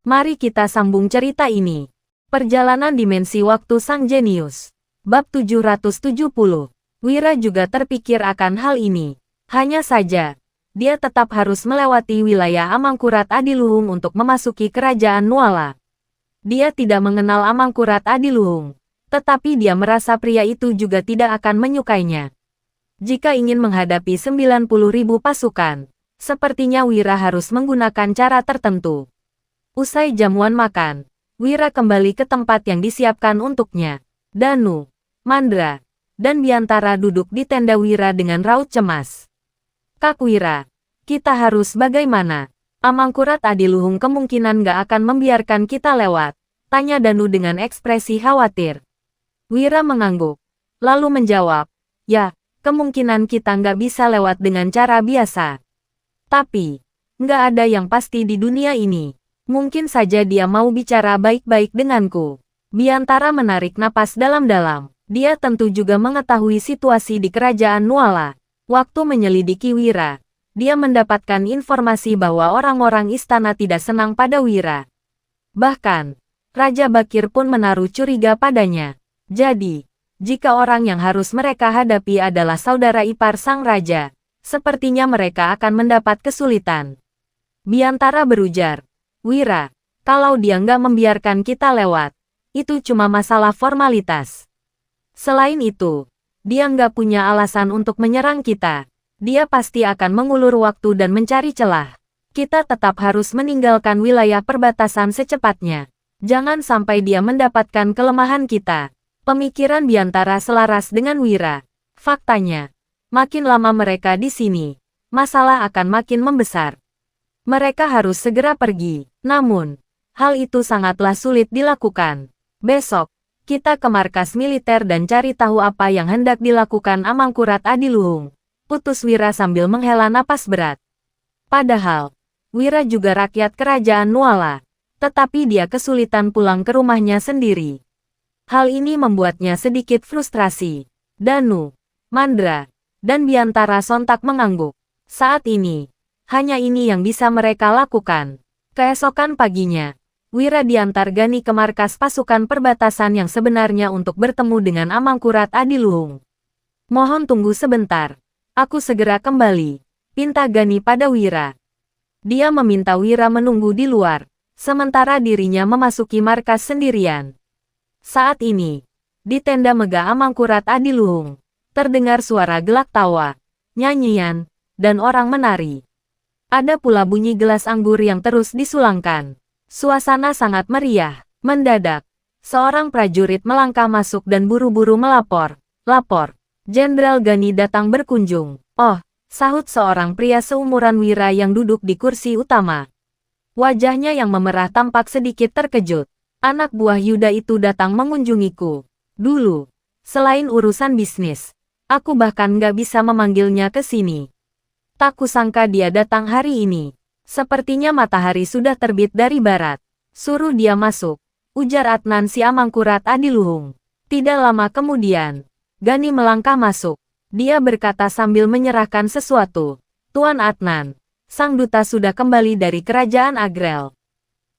Mari kita sambung cerita ini. Perjalanan dimensi waktu sang jenius. Bab 770. Wira juga terpikir akan hal ini. Hanya saja, dia tetap harus melewati wilayah Amangkurat Adiluhung untuk memasuki kerajaan Nuala. Dia tidak mengenal Amangkurat Adiluhung, tetapi dia merasa pria itu juga tidak akan menyukainya. Jika ingin menghadapi 90.000 pasukan, sepertinya Wira harus menggunakan cara tertentu. Usai jamuan makan, Wira kembali ke tempat yang disiapkan untuknya. Danu, Mandra, dan Biantara duduk di tenda Wira dengan raut cemas. Kak Wira, kita harus bagaimana? Amangkurat Adiluhung kemungkinan gak akan membiarkan kita lewat, tanya Danu dengan ekspresi khawatir. Wira mengangguk, lalu menjawab, ya, kemungkinan kita nggak bisa lewat dengan cara biasa. Tapi, nggak ada yang pasti di dunia ini. Mungkin saja dia mau bicara baik-baik denganku. Biantara menarik napas dalam-dalam. Dia tentu juga mengetahui situasi di kerajaan Nuala. Waktu menyelidiki Wira, dia mendapatkan informasi bahwa orang-orang istana tidak senang pada Wira. Bahkan, Raja Bakir pun menaruh curiga padanya. Jadi, jika orang yang harus mereka hadapi adalah saudara ipar sang raja, sepertinya mereka akan mendapat kesulitan. Biantara berujar, Wira, kalau dia nggak membiarkan kita lewat, itu cuma masalah formalitas. Selain itu, dia nggak punya alasan untuk menyerang kita. Dia pasti akan mengulur waktu dan mencari celah. Kita tetap harus meninggalkan wilayah perbatasan secepatnya. Jangan sampai dia mendapatkan kelemahan kita. Pemikiran Biantara selaras dengan Wira. Faktanya, makin lama mereka di sini, masalah akan makin membesar. Mereka harus segera pergi. Namun, hal itu sangatlah sulit dilakukan. Besok, kita ke markas militer dan cari tahu apa yang hendak dilakukan Amangkurat Adiluhung. Putus Wira sambil menghela napas berat. Padahal, Wira juga rakyat kerajaan Nuala. Tetapi dia kesulitan pulang ke rumahnya sendiri. Hal ini membuatnya sedikit frustrasi. Danu, Mandra, dan Biantara sontak mengangguk. Saat ini, hanya ini yang bisa mereka lakukan. Keesokan paginya, Wira diantar Gani ke markas pasukan perbatasan yang sebenarnya untuk bertemu dengan Amangkurat Adiluhung. Mohon tunggu sebentar. Aku segera kembali, pinta Gani pada Wira. Dia meminta Wira menunggu di luar, sementara dirinya memasuki markas sendirian. Saat ini, di tenda megah Amangkurat Adiluhung, terdengar suara gelak tawa, nyanyian, dan orang menari. Ada pula bunyi gelas anggur yang terus disulangkan. Suasana sangat meriah. Mendadak, seorang prajurit melangkah masuk dan buru-buru melapor. Lapor, Jenderal Gani datang berkunjung. Oh, sahut seorang pria seumuran Wira yang duduk di kursi utama. Wajahnya yang memerah tampak sedikit terkejut. Anak buah Yuda itu datang mengunjungiku. Dulu, selain urusan bisnis, aku bahkan nggak bisa memanggilnya ke sini. Tak kusangka dia datang hari ini. Sepertinya matahari sudah terbit dari barat. Suruh dia masuk, ujar Adnan si Amangkurat Adiluhung. Tidak lama kemudian, Gani melangkah masuk. Dia berkata sambil menyerahkan sesuatu. Tuan Adnan, sang duta sudah kembali dari kerajaan Agrel.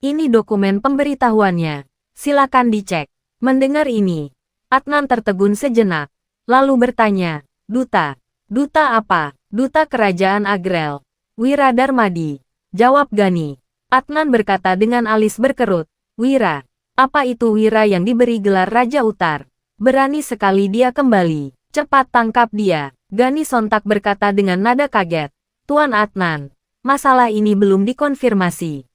Ini dokumen pemberitahuannya. Silakan dicek. Mendengar ini, Adnan tertegun sejenak, lalu bertanya, Duta? Duta apa? Duta Kerajaan Agrel. Wira Darmadi. Jawab Gani. Adnan berkata dengan alis berkerut. Wira. Apa itu Wira yang diberi gelar Raja Utar? Berani sekali dia kembali. Cepat tangkap dia. Gani sontak berkata dengan nada kaget. Tuan Adnan, masalah ini belum dikonfirmasi.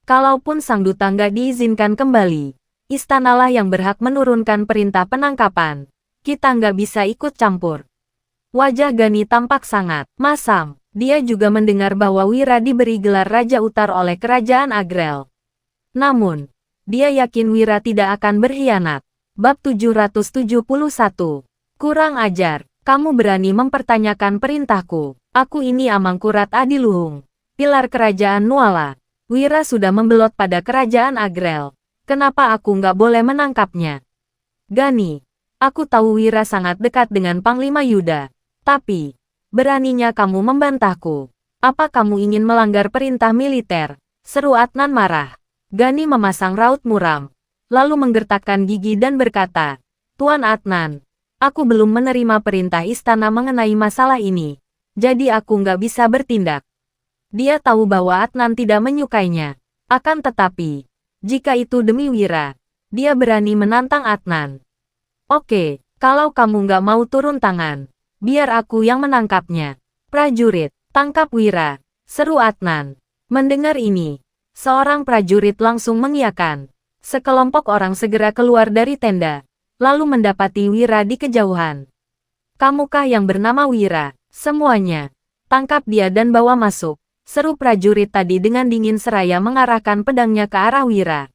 Kalaupun sang duta nggak diizinkan kembali, istanalah yang berhak menurunkan perintah penangkapan. Kita nggak bisa ikut campur. Wajah Gani tampak sangat masam. Dia juga mendengar bahwa Wira diberi gelar Raja Utar oleh kerajaan Agrel. Namun, dia yakin Wira tidak akan berkhianat. Bab 771. Kurang ajar, kamu berani mempertanyakan perintahku. Aku ini Amangkurat Adiluhung, pilar kerajaan Nuala. Wira sudah membelot pada kerajaan Agrel. Kenapa aku nggak boleh menangkapnya? Gani, aku tahu Wira sangat dekat dengan Panglima Yuda. Tapi, beraninya kamu membantahku. Apa kamu ingin melanggar perintah militer? Seru Adnan marah. Gani memasang raut muram, lalu menggertakkan gigi dan berkata, Tuan Adnan, aku belum menerima perintah istana mengenai masalah ini, jadi aku nggak bisa bertindak. Dia tahu bahwa Adnan tidak menyukainya. Akan tetapi, jika itu demi Wira, dia berani menantang Adnan. Oke, kalau kamu nggak mau turun tangan, biar aku yang menangkapnya. Prajurit, tangkap Wira, seru Adnan. Mendengar ini, seorang prajurit langsung mengiyakan. Sekelompok orang segera keluar dari tenda, lalu mendapati Wira di kejauhan. Kamukah yang bernama Wira? Semuanya, tangkap dia dan bawa masuk. Seru prajurit tadi dengan dingin seraya mengarahkan pedangnya ke arah Wira.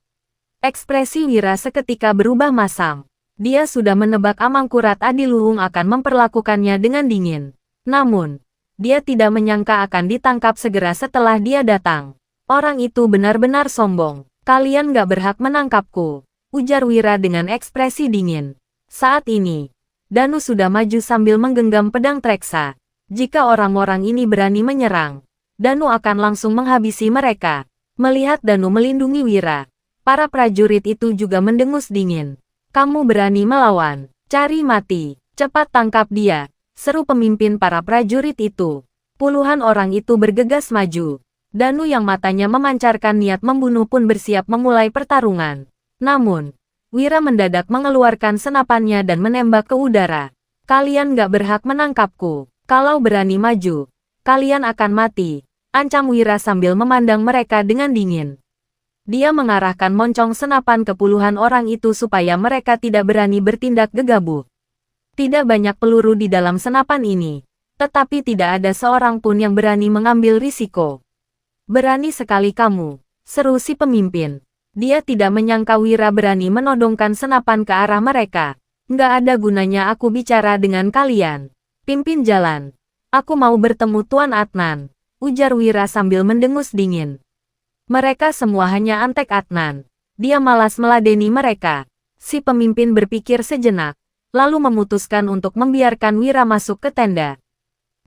Ekspresi Wira seketika berubah masam. Dia sudah menebak Amangkurat Adiluhung akan memperlakukannya dengan dingin. Namun, dia tidak menyangka akan ditangkap segera setelah dia datang. Orang itu benar-benar sombong. Kalian gak berhak menangkapku, ujar Wira dengan ekspresi dingin. Saat ini, Danu sudah maju sambil menggenggam pedang Treksa. Jika orang-orang ini berani menyerang, Danu akan langsung menghabisi mereka. Melihat Danu melindungi Wira, para prajurit itu juga mendengus dingin. Kamu berani melawan, cari mati, cepat tangkap dia, seru pemimpin para prajurit itu. Puluhan orang itu bergegas maju. Danu yang matanya memancarkan niat membunuh pun bersiap memulai pertarungan. Namun, Wira mendadak mengeluarkan senapannya dan menembak ke udara. Kalian gak berhak menangkapku. Kalau berani maju, kalian akan mati, ancam Wira sambil memandang mereka dengan dingin. Dia mengarahkan moncong senapan ke puluhan orang itu supaya mereka tidak berani bertindak gegabah. Tidak banyak peluru di dalam senapan ini, tetapi tidak ada seorang pun yang berani mengambil risiko. Berani sekali kamu, seru si pemimpin. Dia tidak menyangka Wira berani menodongkan senapan ke arah mereka. Nggak ada gunanya aku bicara dengan kalian. Pimpin jalan. Aku mau bertemu Tuan Adnan, ujar Wira sambil mendengus dingin. Mereka semua hanya antek Adnan. Dia malas meladeni mereka. Si pemimpin berpikir sejenak, lalu memutuskan untuk membiarkan Wira masuk ke tenda.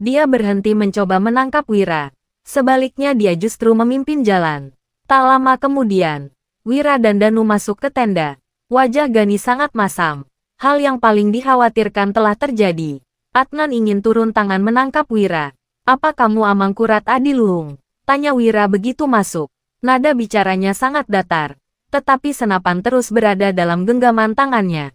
Dia berhenti mencoba menangkap Wira. Sebaliknya dia justru memimpin jalan. Tak lama kemudian, Wira dan Danu masuk ke tenda. Wajah Gani sangat masam. Hal yang paling dikhawatirkan telah terjadi. Adnan ingin turun tangan menangkap Wira. Apa kamu Amangkurat Adiluhung? Tanya Wira begitu masuk. Nada bicaranya sangat datar, tetapi senapan terus berada dalam genggaman tangannya.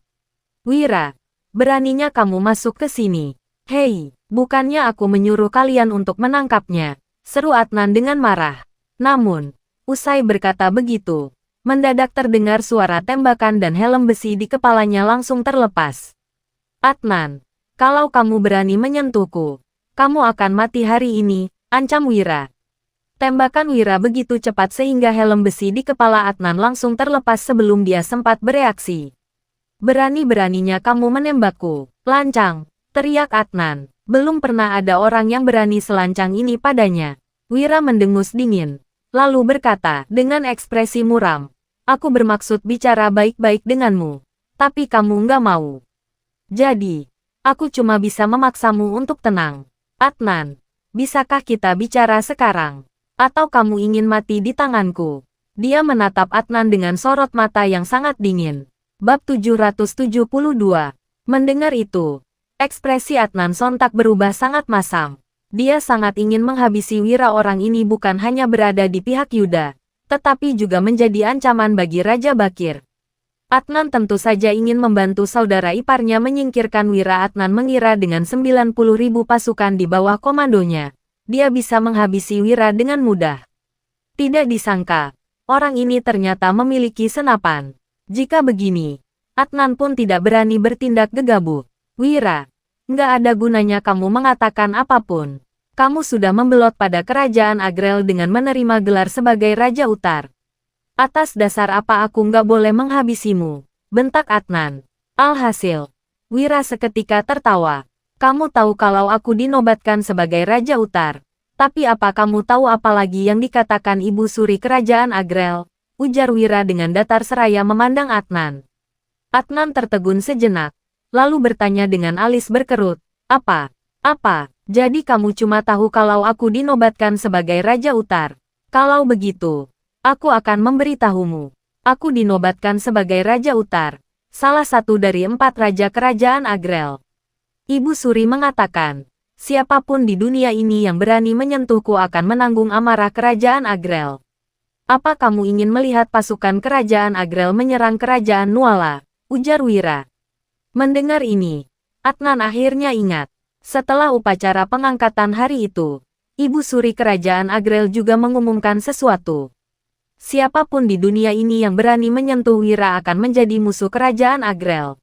Wira, beraninya kamu masuk ke sini. Hei, bukannya aku menyuruh kalian untuk menangkapnya, seru Adnan dengan marah. Namun, usai berkata begitu, mendadak terdengar suara tembakan dan helm besi di kepalanya langsung terlepas. Adnan, kalau kamu berani menyentuhku, kamu akan mati hari ini, ancam Wira. Tembakan Wira begitu cepat sehingga helm besi di kepala Adnan langsung terlepas sebelum dia sempat bereaksi. Berani-beraninya kamu menembakku, lancang, teriak Adnan. Belum pernah ada orang yang berani selancang ini padanya. Wira mendengus dingin, lalu berkata dengan ekspresi muram, aku bermaksud bicara baik-baik denganmu, tapi kamu nggak mau. Jadi, aku cuma bisa memaksamu untuk tenang. Adnan, bisakah kita bicara sekarang? Atau kamu ingin mati di tanganku? Dia menatap Adnan dengan sorot mata yang sangat dingin. Bab 772. Mendengar itu, ekspresi Adnan sontak berubah sangat masam. Dia sangat ingin menghabisi Wira. Orang ini bukan hanya berada di pihak Yuda, tetapi juga menjadi ancaman bagi Raja Bakir. Adnan tentu saja ingin membantu saudara iparnya menyingkirkan Wira. Adnan mengira dengan 90.000 pasukan di bawah komandonya, dia bisa menghabisi Wira dengan mudah. Tidak disangka, orang ini ternyata memiliki senapan. Jika begini, Adnan pun tidak berani bertindak gegabah. Wira, nggak ada gunanya kamu mengatakan apapun. Kamu sudah membelot pada kerajaan Agrel dengan menerima gelar sebagai Raja Utar. Atas dasar apa aku nggak boleh menghabisimu? Bentak Adnan. Alhasil, Wira seketika tertawa. Kamu tahu kalau aku dinobatkan sebagai Raja Utar. Tapi apa kamu tahu apa lagi yang dikatakan Ibu Suri Kerajaan Agrel? Ujar Wira dengan datar seraya memandang Adnan. Adnan tertegun sejenak, lalu bertanya dengan alis berkerut. Apa? Apa? Jadi kamu cuma tahu kalau aku dinobatkan sebagai Raja Utar? Kalau begitu, Aku akan memberitahumu. Aku dinobatkan sebagai Raja Utar, salah satu dari 4 Raja Kerajaan Agrel. Ibu Suri mengatakan, siapapun di dunia ini yang berani menyentuhku akan menanggung amarah Kerajaan Agrel. Apa kamu ingin melihat pasukan Kerajaan Agrel menyerang Kerajaan Nuala? Ujar Wira. Mendengar ini, Adnan akhirnya ingat. Setelah upacara pengangkatan hari itu, Ibu Suri Kerajaan Agrel juga mengumumkan sesuatu. Siapapun di dunia ini yang berani menyentuh Wira akan menjadi musuh Kerajaan Agrel.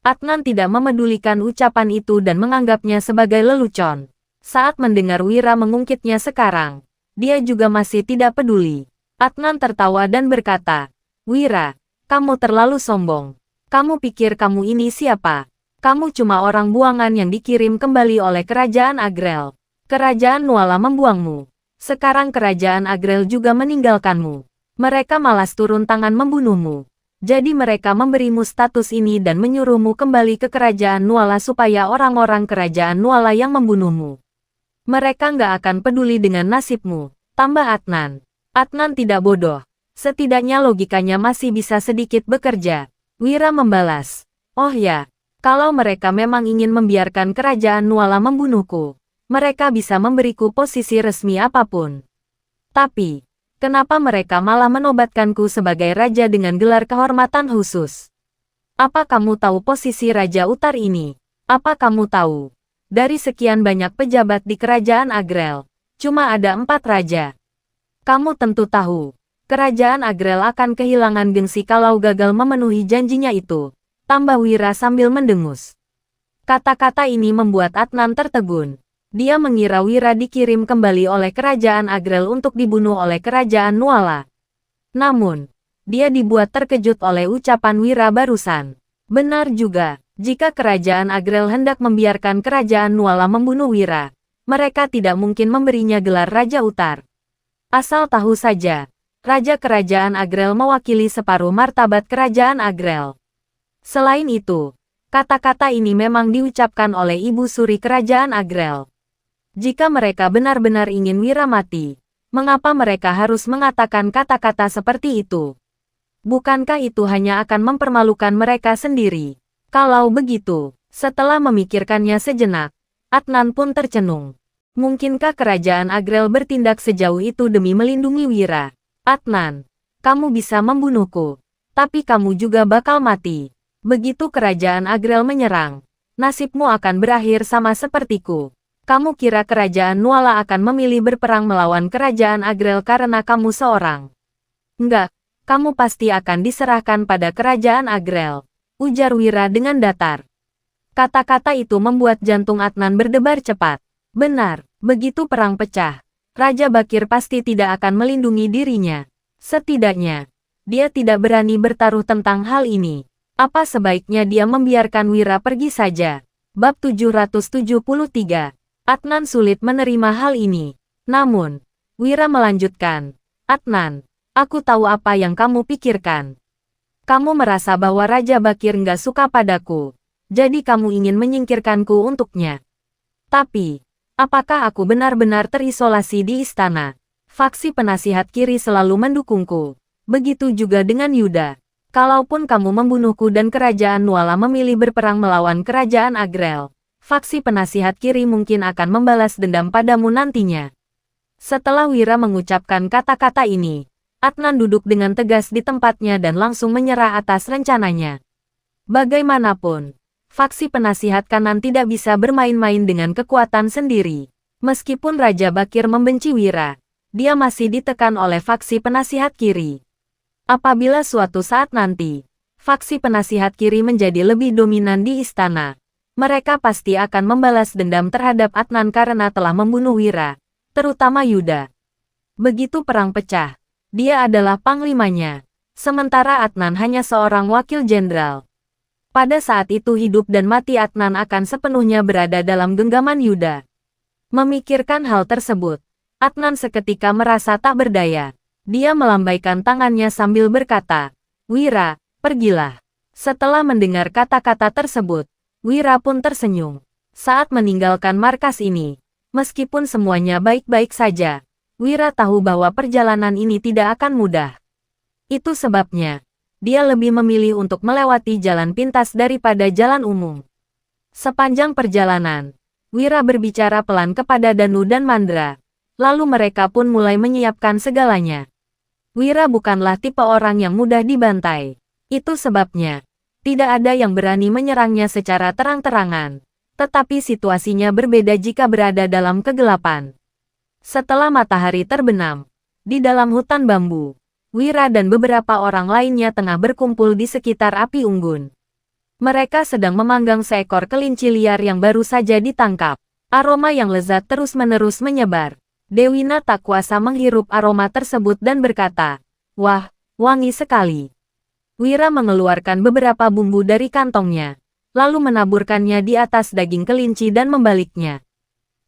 Adnan tidak memedulikan ucapan itu dan menganggapnya sebagai lelucon. Saat mendengar Wira mengungkitnya sekarang, dia juga masih tidak peduli. Adnan tertawa dan berkata, Wira, kamu terlalu sombong. Kamu pikir kamu ini siapa? Kamu cuma orang buangan yang dikirim kembali oleh Kerajaan Agrel. Kerajaan Nuala membuangmu. Sekarang Kerajaan Agrel juga meninggalkanmu. Mereka malas turun tangan membunuhmu. Jadi mereka memberimu status ini dan menyuruhmu kembali ke Kerajaan Nuala supaya orang-orang Kerajaan Nuala yang membunuhmu. Mereka nggak akan peduli dengan nasibmu, tambah Adnan. Adnan tidak bodoh. Setidaknya logikanya masih bisa sedikit bekerja. Wira membalas, oh ya. Kalau mereka memang ingin membiarkan Kerajaan Nuala membunuhku, mereka bisa memberiku posisi resmi apapun. Tapi, kenapa mereka malah menobatkanku sebagai raja dengan gelar kehormatan khusus? Apa kamu tahu posisi Raja Utar ini? Apa kamu tahu? Dari sekian banyak pejabat di Kerajaan Agrel, cuma ada 4 raja. Kamu tentu tahu, Kerajaan Agrel akan kehilangan gengsi kalau gagal memenuhi janjinya itu. Tambah Wira sambil mendengus. Kata-kata ini membuat Adnan tertegun. Dia mengira Wira dikirim kembali oleh Kerajaan Agrel untuk dibunuh oleh Kerajaan Nuala. Namun, dia dibuat terkejut oleh ucapan Wira barusan. Benar juga, jika Kerajaan Agrel hendak membiarkan Kerajaan Nuala membunuh Wira, mereka tidak mungkin memberinya gelar Raja Utar. Asal tahu saja, Raja Kerajaan Agrel mewakili separuh martabat Kerajaan Agrel. Selain itu, kata-kata ini memang diucapkan oleh Ibu Suri Kerajaan Agrel. Jika mereka benar-benar ingin Wira mati, mengapa mereka harus mengatakan kata-kata seperti itu? Bukankah itu hanya akan mempermalukan mereka sendiri? Kalau begitu, setelah memikirkannya sejenak, Adnan pun tercenung. Mungkinkah Kerajaan Agrel bertindak sejauh itu demi melindungi Wira? Adnan, kamu bisa membunuhku, tapi kamu juga bakal mati. Begitu Kerajaan Agrel menyerang, nasibmu akan berakhir sama sepertiku. Kamu kira Kerajaan Nuala akan memilih berperang melawan Kerajaan Agrel karena kamu seorang? Enggak, kamu pasti akan diserahkan pada Kerajaan Agrel, ujar Wira dengan datar. Kata-kata itu membuat jantung Adnan berdebar cepat. Benar, begitu perang pecah, Raja Bakir pasti tidak akan melindungi dirinya. Setidaknya, dia tidak berani bertaruh tentang hal ini. Apa sebaiknya dia membiarkan Wira pergi saja? Bab 773. Adnan sulit menerima hal ini. Namun, Wira melanjutkan. Adnan, aku tahu apa yang kamu pikirkan. Kamu merasa bahwa Raja Bakir nggak suka padaku. Jadi kamu ingin menyingkirkanku untuknya. Tapi, apakah aku benar-benar terisolasi di istana? Faksi penasihat kiri selalu mendukungku. Begitu juga dengan Yuda. Kalaupun kamu membunuhku dan Kerajaan Nuala memilih berperang melawan Kerajaan Agrel, faksi penasihat kiri mungkin akan membalas dendam padamu nantinya. Setelah Wira mengucapkan kata-kata ini, Adnan duduk dengan tegas di tempatnya dan langsung menyerah atas rencananya. Bagaimanapun, faksi penasihat kanan tidak bisa bermain-main dengan kekuatan sendiri. Meskipun Raja Bakir membenci Wira, dia masih ditekan oleh faksi penasihat kiri. Apabila suatu saat nanti, faksi penasihat kiri menjadi lebih dominan di istana, mereka pasti akan membalas dendam terhadap Adnan karena telah membunuh Wira, terutama Yuda. Begitu perang pecah, dia adalah panglimanya, sementara Adnan hanya seorang wakil jenderal. Pada saat itu hidup dan mati Adnan akan sepenuhnya berada dalam genggaman Yuda. Memikirkan hal tersebut, Adnan seketika merasa tak berdaya. Dia melambaikan tangannya sambil berkata, Wira, pergilah. Setelah mendengar kata-kata tersebut, Wira pun tersenyum. Saat meninggalkan markas ini, meskipun semuanya baik-baik saja, Wira tahu bahwa perjalanan ini tidak akan mudah. Itu sebabnya, dia lebih memilih untuk melewati jalan pintas daripada jalan umum. Sepanjang perjalanan, Wira berbicara pelan kepada Danu dan Mandra. Lalu mereka pun mulai menyiapkan segalanya. Wira bukanlah tipe orang yang mudah dibantai. Itu sebabnya, tidak ada yang berani menyerangnya secara terang-terangan. Tetapi situasinya berbeda jika berada dalam kegelapan. Setelah matahari terbenam, di dalam hutan bambu, Wira dan beberapa orang lainnya tengah berkumpul di sekitar api unggun. Mereka sedang memanggang seekor kelinci liar yang baru saja ditangkap. Aroma yang lezat terus-menerus menyebar. Dewina tak kuasa menghirup aroma tersebut dan berkata, "Wah, wangi sekali." Wira mengeluarkan beberapa bumbu dari kantongnya, lalu menaburkannya di atas daging kelinci dan membaliknya.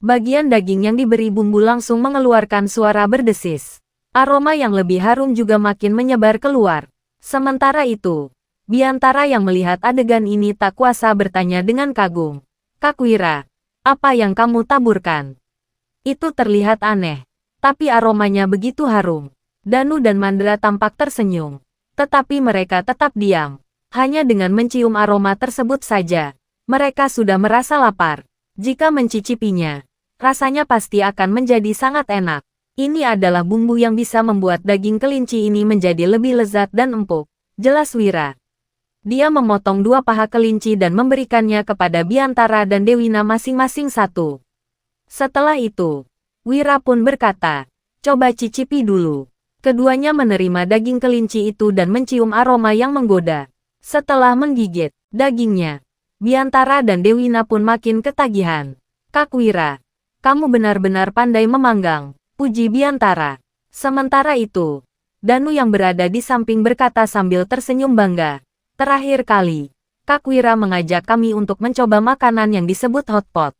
Bagian daging yang diberi bumbu langsung mengeluarkan suara berdesis. Aroma yang lebih harum juga makin menyebar keluar. Sementara itu, Biantara yang melihat adegan ini tak kuasa bertanya dengan kagum. "Kak Wira, apa yang kamu taburkan? Itu terlihat aneh, tapi aromanya begitu harum." Danu dan Mandra tampak tersenyum. Tetapi mereka tetap diam. Hanya dengan mencium aroma tersebut saja, mereka sudah merasa lapar. Jika mencicipinya, rasanya pasti akan menjadi sangat enak. Ini adalah bumbu yang bisa membuat daging kelinci ini menjadi lebih lezat dan empuk, jelas Wira. Dia memotong 2 paha kelinci dan memberikannya kepada Biantara dan Dewina masing-masing 1. Setelah itu, Wira pun berkata, "Coba cicipi dulu." Keduanya menerima daging kelinci itu dan mencium aroma yang menggoda. Setelah menggigit dagingnya, Biantara dan Dewina pun makin ketagihan. "Kak Wira, kamu benar-benar pandai memanggang," puji Biantara. Sementara itu, Danu yang berada di samping berkata sambil tersenyum bangga, "Terakhir kali, Kak Wira mengajak kami untuk mencoba makanan yang disebut hotpot.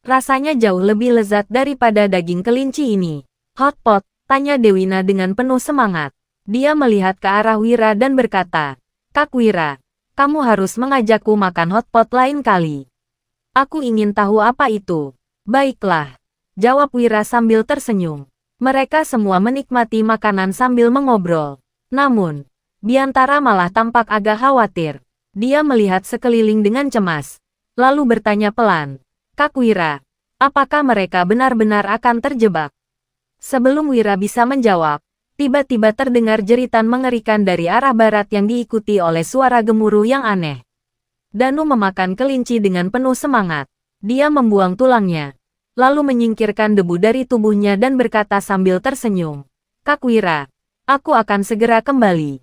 Rasanya jauh lebih lezat daripada daging kelinci ini." "Hotpot?" tanya Dewina dengan penuh semangat. Dia melihat ke arah Wira dan berkata, "Kak Wira, kamu harus mengajakku makan hotpot lain kali. Aku ingin tahu apa itu." "Baiklah," jawab Wira sambil tersenyum. Mereka semua menikmati makanan sambil mengobrol. Namun, Biantara malah tampak agak khawatir. Dia melihat sekeliling dengan cemas, lalu bertanya pelan, "Kak Wira, apakah mereka benar-benar akan terjebak?" Sebelum Wira bisa menjawab, tiba-tiba terdengar jeritan mengerikan dari arah barat yang diikuti oleh suara gemuruh yang aneh. Danu memakan kelinci dengan penuh semangat. Dia membuang tulangnya, lalu menyingkirkan debu dari tubuhnya dan berkata sambil tersenyum, "Kak Wira, aku akan segera kembali."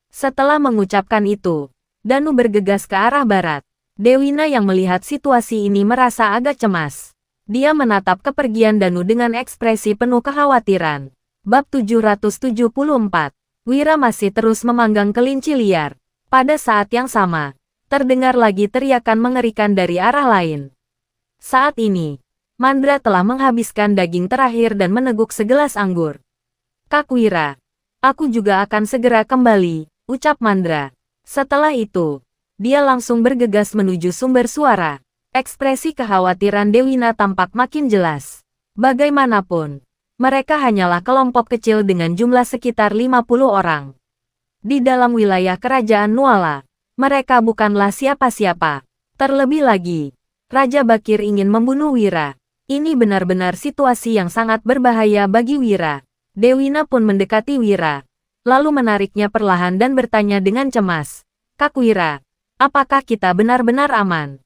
Setelah mengucapkan itu, Danu bergegas ke arah barat. Dewina yang melihat situasi ini merasa agak cemas. Dia menatap kepergian Danu dengan ekspresi penuh kekhawatiran. Bab 774. Wira masih terus memanggang kelinci liar. Pada saat yang sama, terdengar lagi teriakan mengerikan dari arah lain. Saat ini, Mandra telah menghabiskan daging terakhir dan meneguk segelas anggur. "Kak Wira, aku juga akan segera kembali," ucap Mandra. Setelah itu, dia langsung bergegas menuju sumber suara. Ekspresi kekhawatiran Dewina tampak makin jelas. Bagaimanapun, mereka hanyalah kelompok kecil dengan jumlah sekitar 50 orang. Di dalam wilayah kerajaan Nuala, mereka bukanlah siapa-siapa. Terlebih lagi, Raja Bakir ingin membunuh Wira. Ini benar-benar situasi yang sangat berbahaya bagi Wira. Dewina pun mendekati Wira, lalu menariknya perlahan dan bertanya dengan cemas, "Kak Wira, apakah kita benar-benar aman?"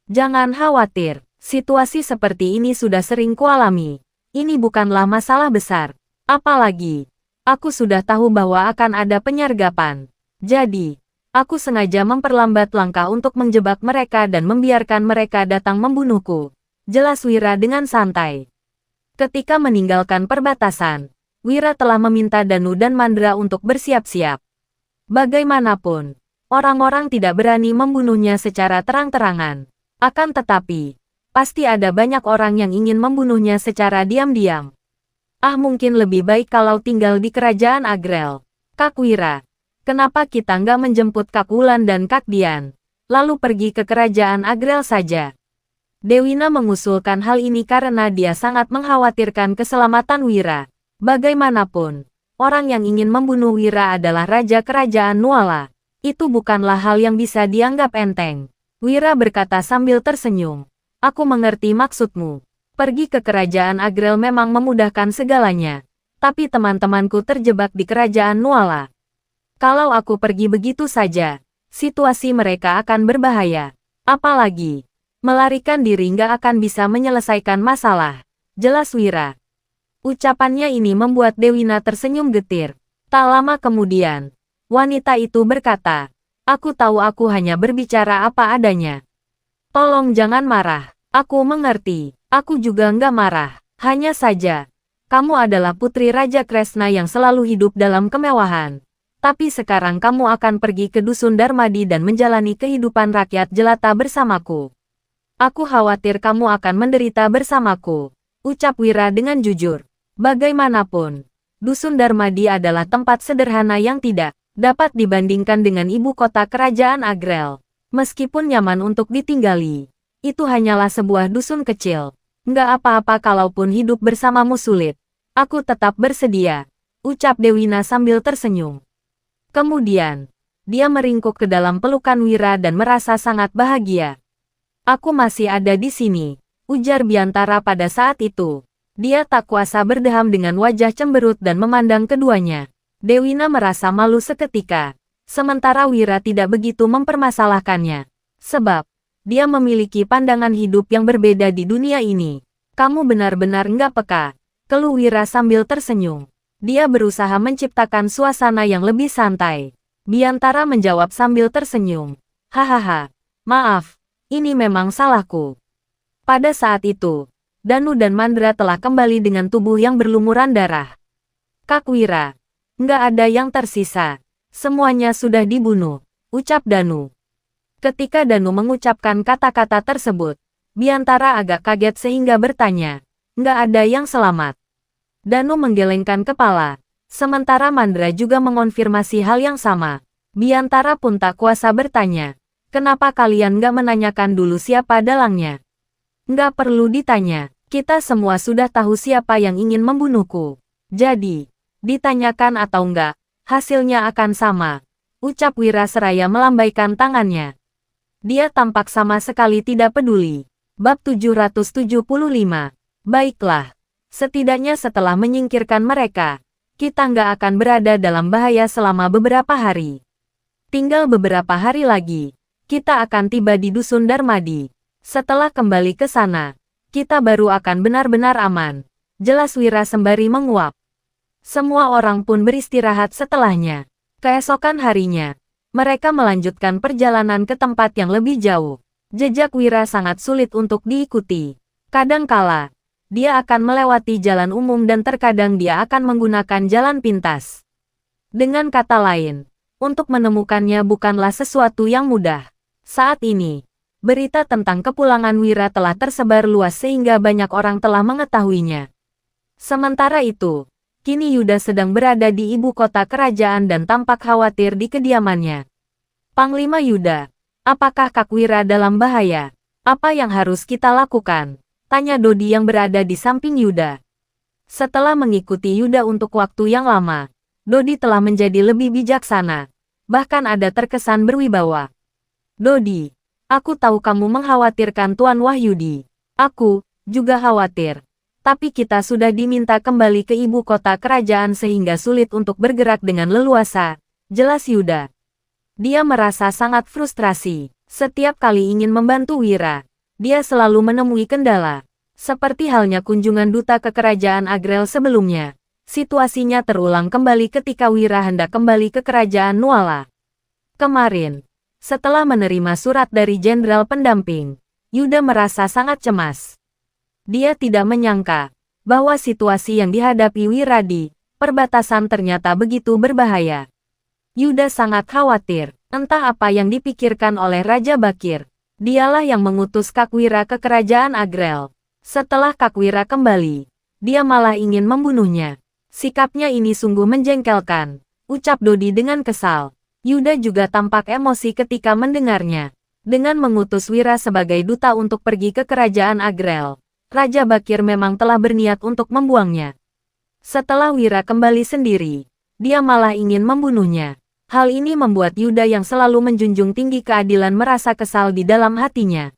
"Jangan khawatir, situasi seperti ini sudah sering kualami. Ini bukanlah masalah besar. Apalagi, aku sudah tahu bahwa akan ada penyergapan. Jadi, aku sengaja memperlambat langkah untuk menjebak mereka dan membiarkan mereka datang membunuhku," jelas Wira dengan santai. Ketika meninggalkan perbatasan, Wira telah meminta Danu dan Mandra untuk bersiap-siap. Bagaimanapun, orang-orang tidak berani membunuhnya secara terang-terangan. Akan tetapi, pasti ada banyak orang yang ingin membunuhnya secara diam-diam. Mungkin lebih baik kalau tinggal di kerajaan Agrel. "Kak Wira, kenapa kita nggak menjemput Kak Wulan dan Kak Dian, lalu pergi ke kerajaan Agrel saja?" Dewina mengusulkan hal ini karena dia sangat mengkhawatirkan keselamatan Wira. Bagaimanapun, orang yang ingin membunuh Wira adalah Raja Kerajaan Nuala. Itu bukanlah hal yang bisa dianggap enteng. Wira berkata sambil tersenyum. Aku mengerti maksudmu. Pergi ke Kerajaan Agrel memang memudahkan segalanya. Tapi teman-temanku terjebak di Kerajaan Nuala. Kalau aku pergi begitu saja, situasi mereka akan berbahaya. Apalagi, melarikan diri nggak akan bisa menyelesaikan masalah. Jelas Wira. Ucapannya ini membuat Dewina tersenyum getir. Tak lama kemudian, wanita itu berkata, aku tahu aku hanya berbicara apa adanya. Tolong jangan marah. Aku mengerti. Aku juga nggak marah. Hanya saja, kamu adalah putri Raja Kresna yang selalu hidup dalam kemewahan. Tapi sekarang kamu akan pergi ke Dusun Darmadi dan menjalani kehidupan rakyat jelata bersamaku. Aku khawatir kamu akan menderita bersamaku. Ucap Wira dengan jujur. Bagaimanapun, Dusun Darmadi adalah tempat sederhana yang tidak dapat dibandingkan dengan ibu kota kerajaan Agrel. Meskipun nyaman untuk ditinggali, itu hanyalah sebuah dusun kecil. Nggak apa-apa kalaupun hidup bersamamu sulit. Aku tetap bersedia, ucap Dewina sambil tersenyum. Kemudian, dia meringkuk ke dalam pelukan Wira dan merasa sangat bahagia. Aku masih ada di sini, ujar Biantara pada saat itu. Dia tak kuasa berdeham dengan wajah cemberut dan memandang keduanya. Dewina merasa malu seketika, sementara Wira tidak begitu mempermasalahkannya. Sebab, dia memiliki pandangan hidup yang berbeda di dunia ini. Kamu benar-benar nggak peka, keluh Wira sambil tersenyum. Dia berusaha menciptakan suasana yang lebih santai. Biantara menjawab sambil tersenyum. Hahaha, maaf, ini memang salahku. Pada saat itu, Danu dan Mandra telah kembali dengan tubuh yang berlumuran darah. Kak Wira, nggak ada yang tersisa. Semuanya sudah dibunuh, ucap Danu. Ketika Danu mengucapkan kata-kata tersebut, Biantara agak kaget sehingga bertanya, nggak ada yang selamat. Danu menggelengkan kepala, sementara Mandra juga mengonfirmasi hal yang sama. Biantara pun tak kuasa bertanya, kenapa kalian nggak menanyakan dulu siapa dalangnya? Nggak perlu ditanya. Kita semua sudah tahu siapa yang ingin membunuhku. Jadi, ditanyakan atau enggak, hasilnya akan sama. Ucap Wira seraya melambaikan tangannya. Dia tampak sama sekali tidak peduli. Bab 775. Baiklah. Setidaknya setelah menyingkirkan mereka, kita nggak akan berada dalam bahaya selama beberapa hari. Tinggal beberapa hari lagi, kita akan tiba di Dusun Darmadi. Setelah kembali ke sana, kita baru akan benar-benar aman. Jelas Wira sembari menguap. Semua orang pun beristirahat setelahnya. Keesokan harinya, mereka melanjutkan perjalanan ke tempat yang lebih jauh. Jejak Wira sangat sulit untuk diikuti. Kadangkala, dia akan melewati jalan umum dan terkadang dia akan menggunakan jalan pintas. Dengan kata lain, untuk menemukannya bukanlah sesuatu yang mudah. Saat ini, berita tentang kepulangan Wira telah tersebar luas sehingga banyak orang telah mengetahuinya. Sementara itu, kini Yuda sedang berada di ibu kota kerajaan dan tampak khawatir di kediamannya. Panglima Yuda, apakah Kak Wira dalam bahaya? Apa yang harus kita lakukan? Tanya Dodi yang berada di samping Yuda. Setelah mengikuti Yuda untuk waktu yang lama, Dodi telah menjadi lebih bijaksana. Bahkan ada terkesan berwibawa. Dodi, aku tahu kamu mengkhawatirkan Tuan Wahyudi. Aku juga khawatir. Tapi kita sudah diminta kembali ke ibu kota kerajaan sehingga sulit untuk bergerak dengan leluasa. Jelas Yuda. Dia merasa sangat frustrasi. Setiap kali ingin membantu Wira, dia selalu menemui kendala. Seperti halnya kunjungan duta ke kerajaan Agrel sebelumnya. Situasinya terulang kembali ketika Wira hendak kembali ke kerajaan Nuala. Kemarin, setelah menerima surat dari jenderal pendamping, Yuda merasa sangat cemas. Dia tidak menyangka bahwa situasi yang dihadapi Wira di perbatasan ternyata begitu berbahaya. Yuda sangat khawatir, entah apa yang dipikirkan oleh Raja Bakir. Dialah yang mengutus Kak Wira ke kerajaan Agrel. Setelah Kak Wira kembali, dia malah ingin membunuhnya. Sikapnya ini sungguh menjengkelkan, ucap Dodi dengan kesal. Yuda juga tampak emosi ketika mendengarnya. Dengan mengutus Wira sebagai duta untuk pergi ke kerajaan Agrel, Raja Bakir memang telah berniat untuk membuangnya. Setelah Wira kembali sendiri, dia malah ingin membunuhnya. Hal ini membuat Yuda yang selalu menjunjung tinggi keadilan merasa kesal di dalam hatinya.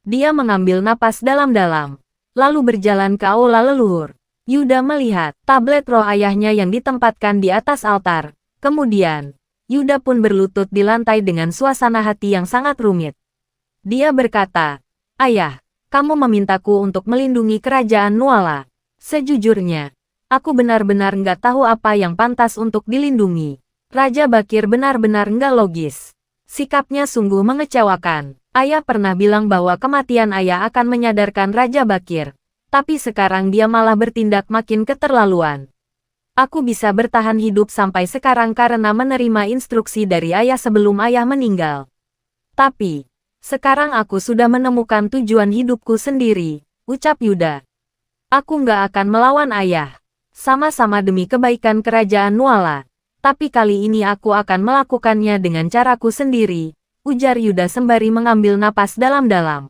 Dia mengambil napas dalam-dalam, lalu berjalan ke aula leluhur. Yuda melihat tablet roh ayahnya yang ditempatkan di atas altar. Kemudian, Yuda pun berlutut di lantai dengan suasana hati yang sangat rumit. Dia berkata, "Ayah, kamu memintaku untuk melindungi kerajaan Nuala. Sejujurnya, aku benar-benar nggak tahu apa yang pantas untuk dilindungi." Raja Bakir benar-benar nggak logis. Sikapnya sungguh mengecewakan. Ayah pernah bilang bahwa kematian ayah akan menyadarkan Raja Bakir. Tapi sekarang dia malah bertindak makin keterlaluan. Aku bisa bertahan hidup sampai sekarang karena menerima instruksi dari ayah sebelum ayah meninggal. Tapi, sekarang aku sudah menemukan tujuan hidupku sendiri, ucap Yuda. Aku nggak akan melawan ayah. Sama-sama demi kebaikan kerajaan Nuala. Tapi kali ini aku akan melakukannya dengan caraku sendiri, ujar Yuda sembari mengambil napas dalam-dalam.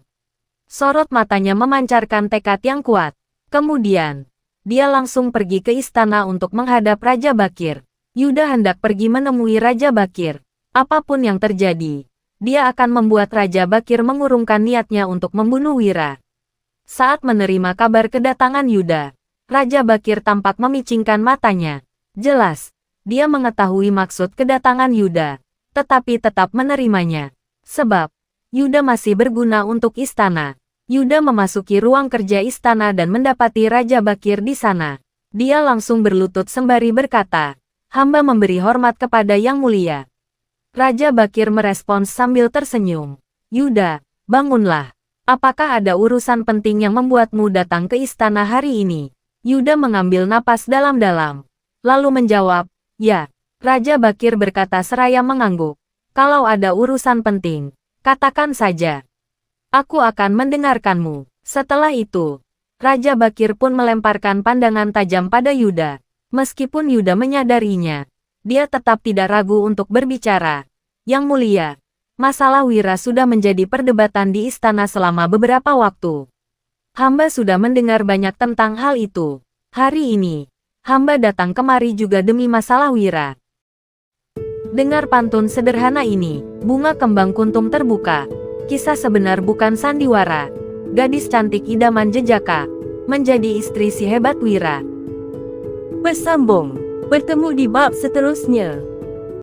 Sorot matanya memancarkan tekad yang kuat. Kemudian, dia langsung pergi ke istana untuk menghadap Raja Bakir. Yuda hendak pergi menemui Raja Bakir. Apapun yang terjadi, dia akan membuat Raja Bakir mengurungkan niatnya untuk membunuh Wira. Saat menerima kabar kedatangan Yuda, Raja Bakir tampak memicingkan matanya. Jelas, dia mengetahui maksud kedatangan Yuda, tetapi tetap menerimanya. Sebab, Yuda masih berguna untuk istana. Yuda memasuki ruang kerja istana dan mendapati Raja Bakir di sana. Dia langsung berlutut sembari berkata, "Hamba memberi hormat kepada Yang Mulia." Raja Bakir merespons sambil tersenyum. "Yuda, bangunlah. Apakah ada urusan penting yang membuatmu datang ke istana hari ini?" Yuda mengambil napas dalam-dalam, lalu menjawab, "Ya." Raja Bakir berkata seraya mengangguk. "Kalau ada urusan penting, katakan saja. Aku akan mendengarkanmu." Setelah itu, Raja Bakir pun melemparkan pandangan tajam pada Yuda. Meskipun Yuda menyadarinya, dia tetap tidak ragu untuk berbicara. "Yang Mulia, masalah Wira sudah menjadi perdebatan di istana selama beberapa waktu. Hamba sudah mendengar banyak tentang hal itu. Hari ini, hamba datang kemari juga demi masalah Wira." Dengar pantun sederhana ini, bunga kembang kuntum terbuka. Kisah sebenar bukan sandiwara. Gadis cantik idaman jejaka menjadi istri si hebat Wira. Bersambung, bertemu di bab seterusnya.